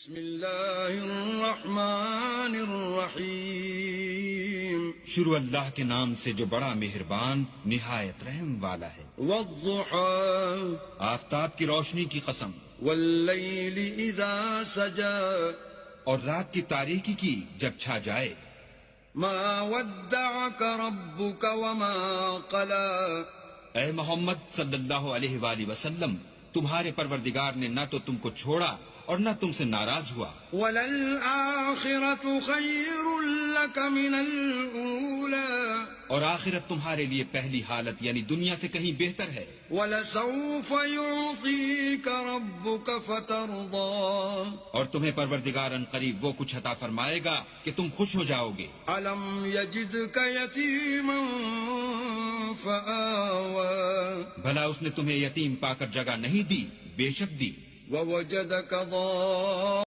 بسم اللہ الرحمن الرحیم شروع اللہ کے نام سے جو بڑا مہربان نہایت رحم والا ہے۔ والضحى آفتاب کی روشنی کی قسم، واللیل اذا سجا اور رات کی تاریکی کی جب چھا جائے۔ ما ودعك ربك وما قلى اے محمد صلی اللہ علیہ وآلہ وسلم، تمہارے پروردگار نے نہ تو تم کو چھوڑا اور نہ تم سے ناراض ہوا۔ وَلَلْآخِرَةُ خَيْرٌ لَكَ مِنَ الْأُولَى اور آخرت تمہارے لیے پہلی حالت یعنی دنیا سے کہیں بہتر ہے۔ وَلَسَوْفَ يُعْطِيكَ رَبُّكَ فَتَرْضَى اور تمہیں پروردگار ان قریب وہ کچھ عطا فرمائے گا کہ تم خوش ہو جاؤ گے۔ أَلَمْ يَجِدْكَ يَتِيمًا فَآوَى بھلا اس نے تمہیں یتیم پا کر جگہ نہیں دی؟ بے شک دی۔ وَوَجَدَكَ ضَالًّا